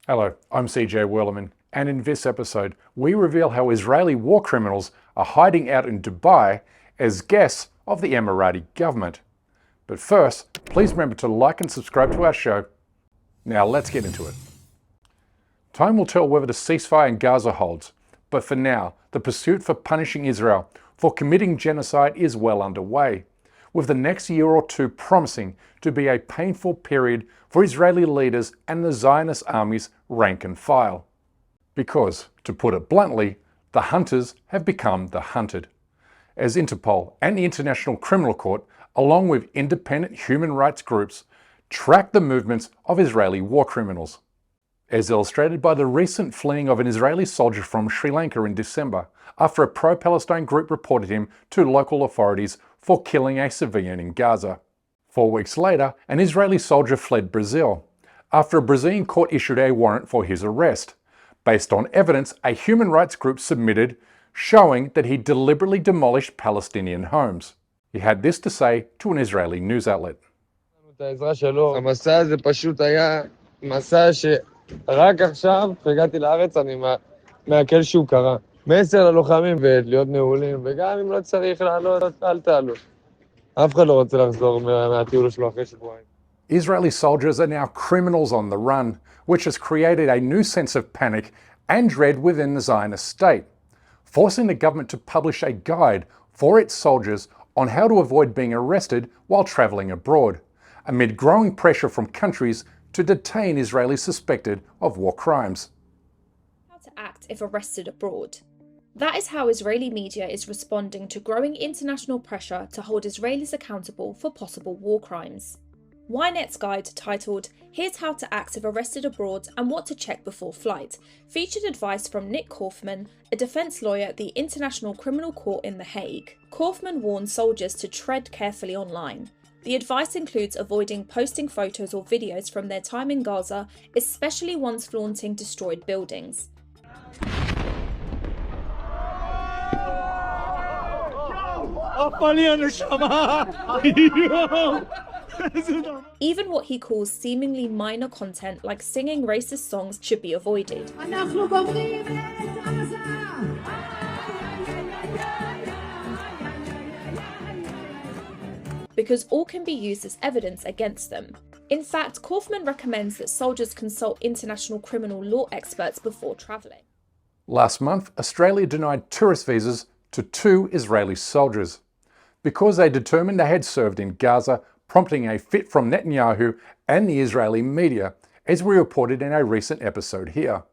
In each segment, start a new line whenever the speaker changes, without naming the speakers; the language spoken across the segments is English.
Hello, I'm CJ Werleman, and in this episode, we reveal how Israeli war criminals are hiding out in Dubai as guests of the Emirati government. But first, please remember to like and subscribe to our show. Now let's get into it. Time will tell whether the ceasefire in Gaza holds, but for now, the pursuit for punishing Israel for committing genocide is well underway, with the next year or two promising to be a painful period for Israeli leaders and the Zionist army's rank and file. Because, to put it bluntly, the hunters have become the hunted. As Interpol and the International Criminal Court, along with independent human rights groups, track the movements of Israeli war criminals. As illustrated by the recent fleeing of an Israeli soldier from Sri Lanka in December, after a pro-Palestine group reported him to local authorities for killing a civilian in Gaza. 4 weeks later, an Israeli soldier fled Brazil, after a Brazilian court issued a warrant for his arrest, based on evidence a human rights group submitted showing that he deliberately demolished Palestinian homes. He had this to say to an Israeli news outlet.
המסע הזה פשוט היה מסע שרק עכשיו, כשהגעתי לארץ, אני מעכל שהוא קרה. מסר ללוחמים ולהיות נעולים, וגם אם לא צריך לעלות, אל תעלו. אף אחד לא רוצה לחזור מהטיול שלו אחרי שבועיים.
Israeli soldiers are now criminals on the run, which has created a new sense of panic and dread within the Zionist state, forcing the government to publish a guide for its soldiers on how to avoid being arrested while travelling abroad, amid growing pressure from countries to detain Israelis suspected of war crimes.
How to act if arrested abroad. That is how Israeli media is responding to growing international pressure to hold Israelis accountable for possible war crimes. Ynet's guide titled "Here's How to Act If Arrested Abroad and What to Check Before Flight" featured advice from Nick Kaufman, a defence lawyer at the International Criminal Court in The Hague. Kaufman warns soldiers to tread carefully online. The advice includes avoiding posting photos or videos from their time in Gaza, especially ones flaunting destroyed buildings. Even what he calls seemingly minor content like singing racist songs should be avoided. Because all can be used as evidence against them. In fact, Kaufman recommends that soldiers consult international criminal law experts before travelling.
Last month, Australia denied tourist visas to 2 Israeli soldiers because they determined they had served in Gaza, prompting a fit from Netanyahu and the Israeli media, as we reported in a recent episode here.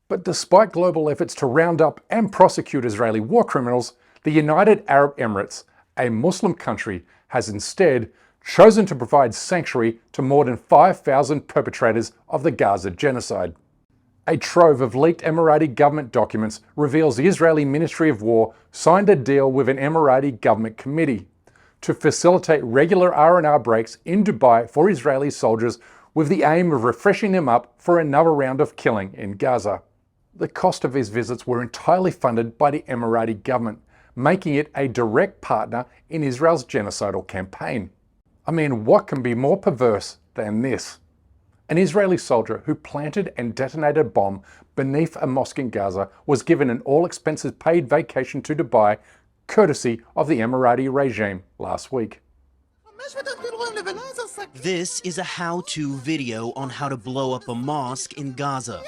But despite global efforts to round up and prosecute Israeli war criminals, the United Arab Emirates, a Muslim country, has instead chosen to provide sanctuary to more than 5,000 perpetrators of the Gaza genocide. A trove of leaked Emirati government documents reveals the Israeli Ministry of War signed a deal with an Emirati government committee to facilitate regular R&R breaks in Dubai for Israeli soldiers with the aim of refreshing them up for another round of killing in Gaza. The cost of these visits were entirely funded by the Emirati government, making it a direct partner in Israel's genocidal campaign. I mean, what can be more perverse than this? An Israeli soldier who planted and detonated a bomb beneath a mosque in Gaza was given an all-expenses-paid vacation to Dubai, courtesy of the Emirati regime last week.
This is a how-to video on how to blow up a mosque in Gaza.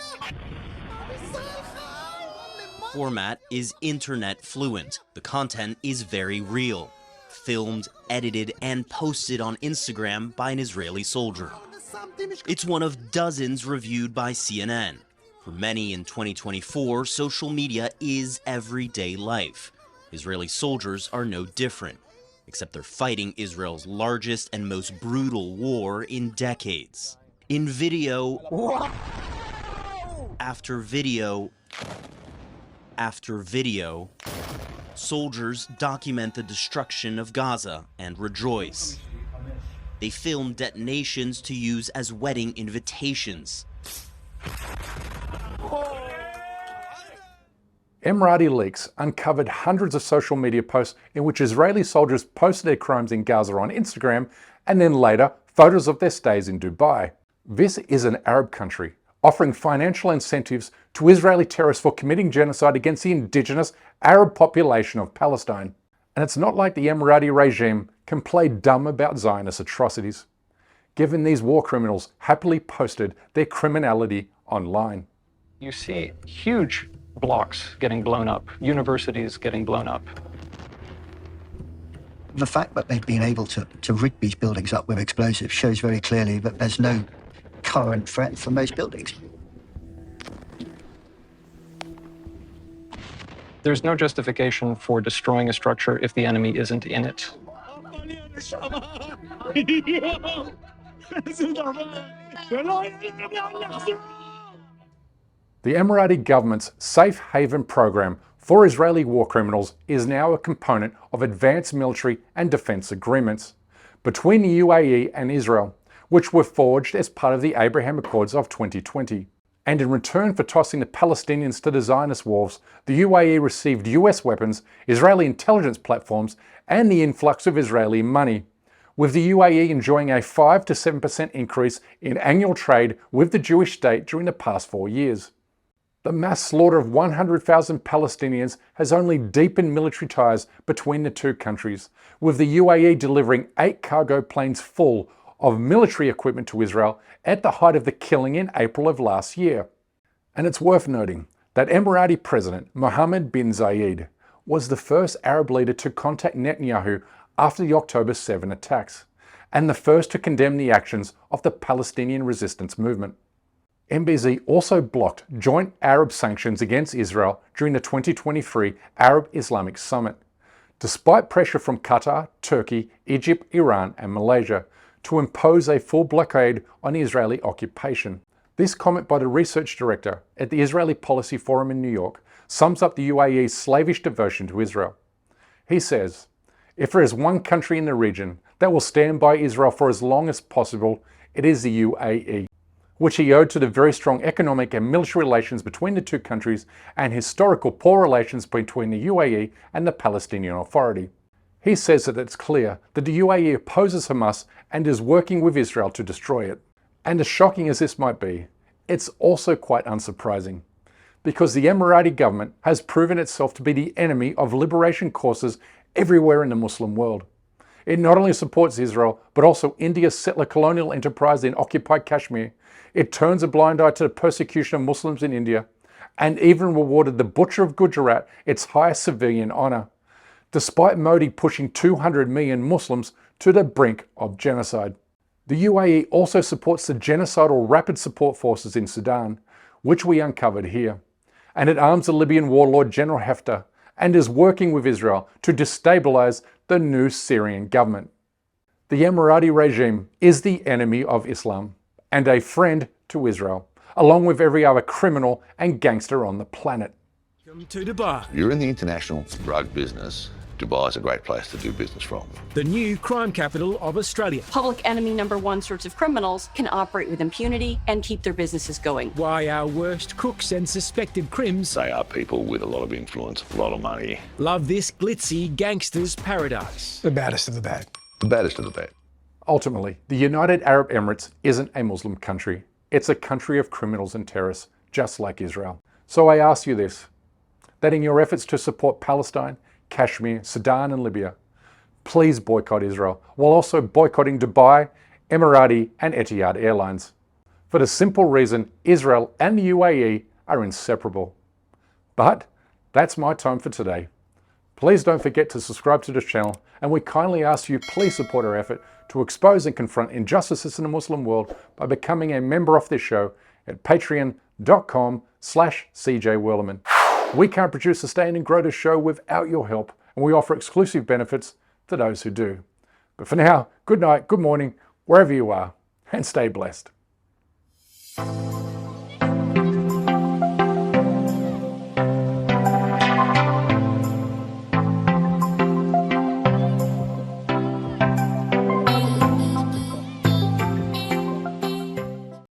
Format is internet fluent. The content is very real. Filmed, edited, and posted on Instagram by an Israeli soldier. It's one of dozens reviewed by CNN. For many in 2024, social media is everyday life. Israeli soldiers are no different, except they're fighting Israel's largest and most brutal war in decades. In video after video after video, soldiers document the destruction of Gaza and rejoice. They film detonations to use as wedding invitations.
Emirati leaks uncovered hundreds of social media posts in which Israeli soldiers posted their crimes in Gaza on Instagram, and then later photos of their stays in Dubai. This is an Arab country, offering financial incentives to Israeli terrorists for committing genocide against the indigenous Arab population of Palestine. And it's not like the Emirati regime can play dumb about Zionist atrocities, given these war criminals happily posted their criminality online.
You see huge blocks getting blown up, universities getting blown up.
The fact that they've been able to rig these buildings up with explosives shows very clearly that there's no current threat from those buildings.
There's no justification for destroying a structure if the enemy isn't in it.
The Emirati government's safe haven program for Israeli war criminals is now a component of advanced military and defense agreements between the UAE and Israel, which were forged as part of the Abraham Accords of 2020. And in return for tossing the Palestinians to the Zionist wolves, the UAE received US weapons, Israeli intelligence platforms, and the influx of Israeli money, with the UAE enjoying a 5 to 7% increase in annual trade with the Jewish state during the past 4 years. The mass slaughter of 100,000 Palestinians has only deepened military ties between the two countries, with the UAE delivering 8 cargo planes full of military equipment to Israel at the height of the killing in April of last year. And it's worth noting that Emirati President Mohammed bin Zayed was the first Arab leader to contact Netanyahu after the October 7 attacks, and the first to condemn the actions of the Palestinian resistance movement. MBZ also blocked joint Arab sanctions against Israel during the 2023 Arab Islamic Summit, despite pressure from Qatar, Turkey, Egypt, Iran, and Malaysia to impose a full blockade on Israeli occupation. This comment by the research director at the Israeli Policy Forum in New York sums up the UAE's slavish devotion to Israel. He says, "If there is one country in the region that will stand by Israel for as long as possible, it is the UAE, which he owed to the very strong economic and military relations between the two countries and historical poor relations between the UAE and the Palestinian Authority." He says that it's clear that the UAE opposes Hamas and is working with Israel to destroy it. And as shocking as this might be, it's also quite unsurprising, because the Emirati government has proven itself to be the enemy of liberation causes everywhere in the Muslim world. It not only supports Israel, but also India's settler colonial enterprise in occupied Kashmir. It turns a blind eye to the persecution of Muslims in India, and even rewarded the butcher of Gujarat its highest civilian honor, despite Modi pushing 200 million Muslims to the brink of genocide. The UAE also supports the genocidal Rapid Support Forces in Sudan, which we uncovered here, and it arms the Libyan warlord General Haftar and is working with Israel to destabilize the new Syrian government. The Emirati regime is the enemy of Islam and a friend to Israel, along with every other criminal and gangster on the planet.
Welcome to Dubai,
You're in the international drug business. Dubai is a great place to do business from.
the new crime capital of Australia.
Public enemy number one sorts of criminals can operate with impunity and keep their businesses going.
Why our worst crooks and suspected crims
They are people with a lot of influence, a lot of money.
love this glitzy gangster's paradise.
The baddest of the bad.
The baddest of the bad.
Ultimately, the United Arab Emirates isn't a Muslim country. It's a country of criminals and terrorists, just like Israel. So I ask you this, that in your efforts to support Palestine, Kashmir, Sudan and Libya, please boycott Israel, while also boycotting Dubai, Emirati and Etihad Airlines. For the simple reason Israel and the UAE are inseparable. But that's my time for today. Please don't forget to subscribe to this channel, and we kindly ask you please support our effort to expose and confront injustices in the Muslim world by becoming a member of this show at patreon.com/CJWirleman. We can't produce, sustain and grow this show without your help, and we offer exclusive benefits to those who do. But for now, good night, good morning, wherever you are, and stay blessed.